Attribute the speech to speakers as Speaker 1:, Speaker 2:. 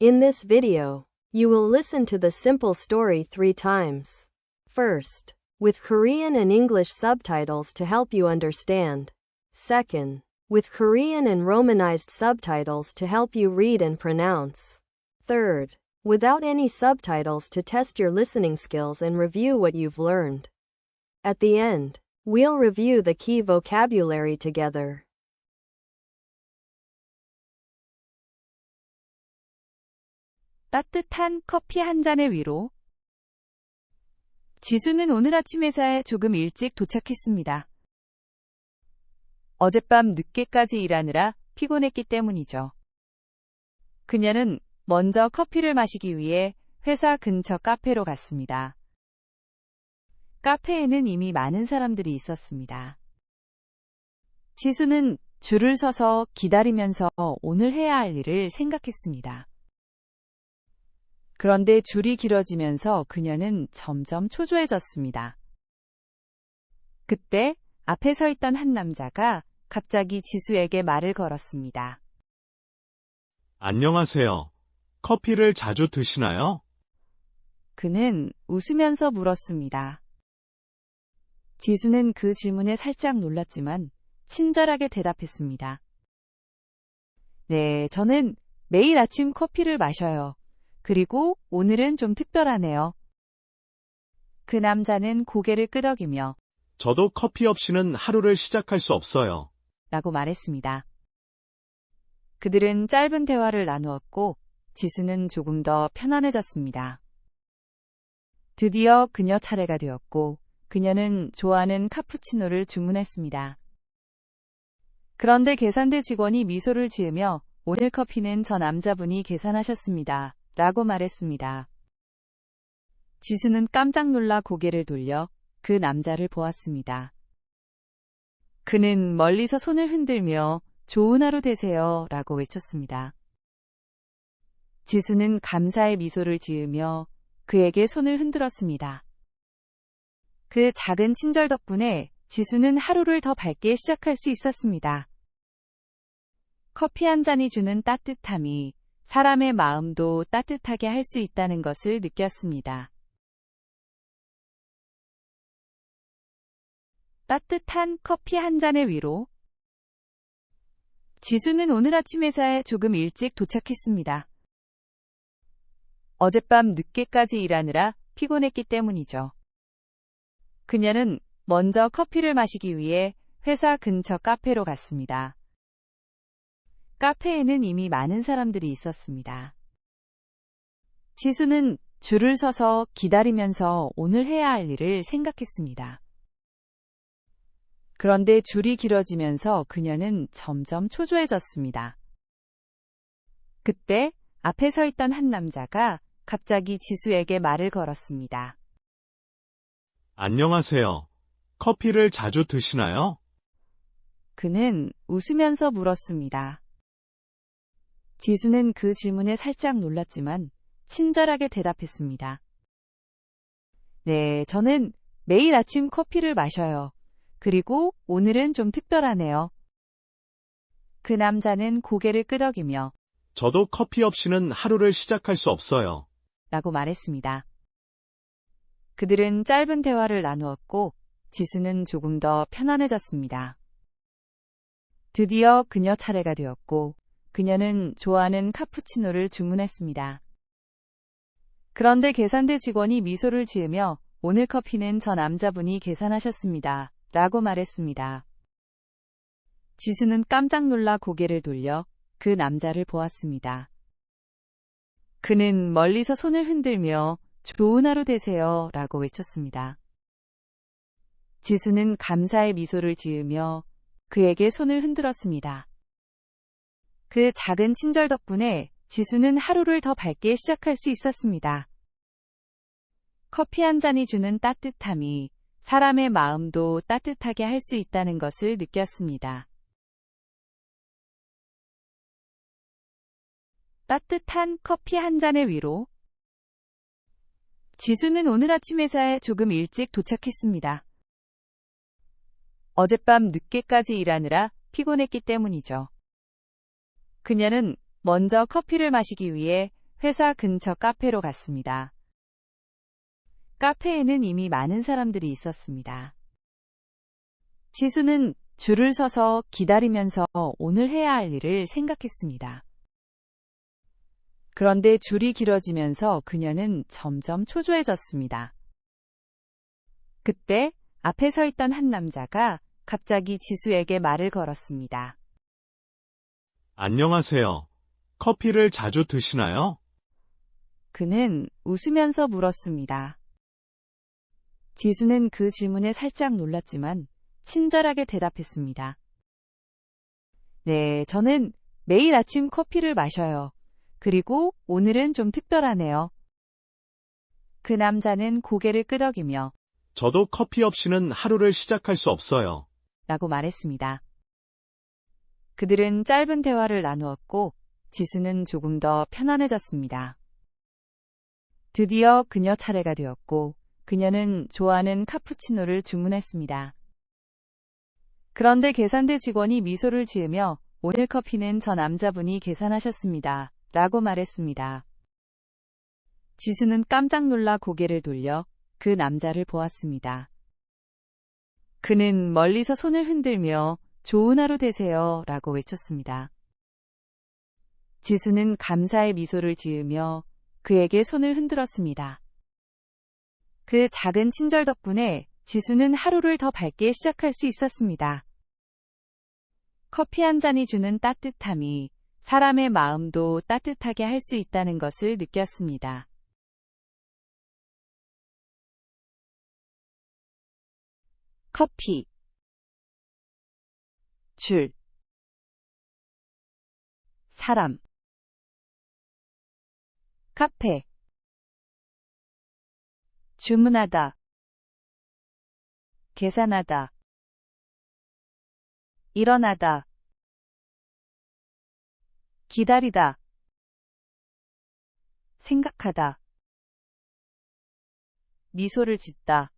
Speaker 1: In this video, you will listen to the simple story 3 times. First, with Korean and English subtitles to help you understand. Second, with Korean and Romanized subtitles to help you read and pronounce. Third, without any subtitles to test your listening skills and review what you've learned. At the end, we'll review the key vocabulary together.
Speaker 2: 따뜻한 커피 한 잔의 위로. 지수는 오늘 아침 회사에 조금 일찍 도착했습니다. 어젯밤 늦게까지 일하느라 피곤했기 때문이죠. 그녀는 먼저 커피를 마시기 위해 회사 근처 카페로 갔습니다. 카페에는 이미 많은 사람들이 있었습니다. 지수는 줄을 서서 기다리면서 오늘 해야 할 일을 생각했습니다. 그런데 줄이 길어지면서 그녀는 점점 초조해졌습니다. 그때 앞에 서 있던 한 남자가 갑자기 지수에게 말을 걸었습니다.
Speaker 3: 안녕하세요. 커피를 자주 드시나요?
Speaker 2: 그는 웃으면서 물었습니다. 지수는 그 질문에 살짝 놀랐지만 친절하게 대답했습니다. 네, 저는 매일 아침 커피를 마셔요. 그리고 오늘은 좀 특별하네요. 그 남자는 고개를 끄덕이며
Speaker 3: 저도 커피 없이는 하루를 시작할 수 없어요.
Speaker 2: 라고 말했습니다. 그들은 짧은 대화를 나누었고 지수는 조금 더 편안해졌습니다. 드디어 그녀 차례가 되었고 그녀는 좋아하는 카푸치노를 주문했습니다. 그런데 계산대 직원이 미소를 지으며 오늘 커피는 저 남자분이 계산하셨습니다. 라고 말했습니다. 지수는 깜짝 놀라 고개를 돌려 그 남자를 보았습니다. 그는 멀리서 손을 흔들며 좋은 하루 되세요 라고 외쳤습니다. 지수는 감사의 미소를 지으며 그에게 손을 흔들었습니다. 그 작은 친절 덕분에 지수는 하루를 더 밝게 시작할 수 있었습니다. 커피 한 잔이 주는 따뜻함이 사람의 마음도 따뜻하게 할 수 있다는 것을 느꼈습니다. 따뜻한 커피 한 잔의 위로. 지수는 오늘 아침 회사에 조금 일찍 도착했습니다. 어젯밤 늦게까지 일하느라 피곤했기 때문이죠. 그녀는 먼저 커피를 마시기 위해 회사 근처 카페로 갔습니다. 카페에는 이미 많은 사람들이 있었습니다. 지수는 줄을 서서 기다리면서 오늘 해야 할 일을 생각했습니다. 그런데 줄이 길어지면서 그녀는 점점 초조해졌습니다. 그때 앞에 서 있던 한 남자가 갑자기 지수에게 말을 걸었습니다.
Speaker 3: 안녕하세요. 커피를 자주 드시나요?
Speaker 2: 그는 웃으면서 물었습니다. 지수는 그 질문에 살짝 놀랐지만 친절하게 대답했습니다. 네, 저는 매일 아침 커피를 마셔요. 그리고 오늘은 좀 특별하네요. 그 남자는 고개를 끄덕이며
Speaker 3: 저도 커피 없이는 하루를 시작할 수 없어요.
Speaker 2: 라고 말했습니다. 그들은 짧은 대화를 나누었고 지수는 조금 더 편안해졌습니다. 드디어 그녀 차례가 되었고 그녀는 좋아하는 카푸치노를 주문했습니다. 그런데 계산대 직원이 미소를 지으며 오늘 커피는 저 남자분이 계산하셨습니다. 라고 말했습니다. 지수는 깜짝 놀라 고개를 돌려 그 남자를 보았습니다. 그는 멀리서 손을 흔들며 좋은 하루 되세요 라고 외쳤습니다. 지수는 감사의 미소를 지으며 그에게 손을 흔들었습니다. 그 작은 친절 덕분에 지수는 하루를 더 밝게 시작할 수 있었습니다. 커피 한 잔이 주는 따뜻함이 사람의 마음도 따뜻하게 할 수 있다는 것을 느꼈습니다. 따뜻한 커피 한 잔의 위로. 지수는 오늘 아침 회사에 조금 일찍 도착했습니다. 어젯밤 늦게까지 일하느라 피곤했기 때문이죠. 그녀는 먼저 커피를 마시기 위해 회사 근처 카페로 갔습니다. 카페에는 이미 많은 사람들이 있었습니다. 지수는 줄을 서서 기다리면서 오늘 해야 할 일을 생각했습니다. 그런데 줄이 길어지면서 그녀는 점점 초조해졌습니다. 그때 앞에 서 있던 한 남자가 갑자기 지수에게 말을 걸었습니다.
Speaker 3: 안녕하세요. 커피를 자주 드시나요?
Speaker 2: 그는 웃으면서 물었습니다. 지수는 그 질문에 살짝 놀랐지만 친절하게 대답했습니다. 네, 저는 매일 아침 커피를 마셔요. 그리고 오늘은 좀 특별하네요. 그 남자는 고개를 끄덕이며
Speaker 3: 저도 커피 없이는 하루를 시작할 수 없어요.
Speaker 2: 라고 말했습니다. 그들은 짧은 대화를 나누었고 지수는 조금 더 편안해졌습니다. 드디어 그녀 차례가 되었고 그녀는 좋아하는 카푸치노를 주문했습니다. 그런데 계산대 직원이 미소를 지으며 오늘 커피는 저 남자분이 계산하셨습니다. 라고 말했습니다. 지수는 깜짝 놀라 고개를 돌려 그 남자를 보았습니다. 그는 멀리서 손을 흔들며 좋은 하루 되세요 라고 외쳤습니다. 지수는 감사의 미소를 지으며 그에게 손을 흔들었습니다. 그 작은 친절 덕분에 지수는 하루를 더 밝게 시작할 수 있었습니다. 커피 한 잔이 주는 따뜻함이 사람의 마음도 따뜻하게 할 수 있다는 것을 느꼈습니다. 커피, 줄, 사람, 카페, 주문하다, 계산하다, 일어나다, 기다리다, 생각하다, 미소를 짓다.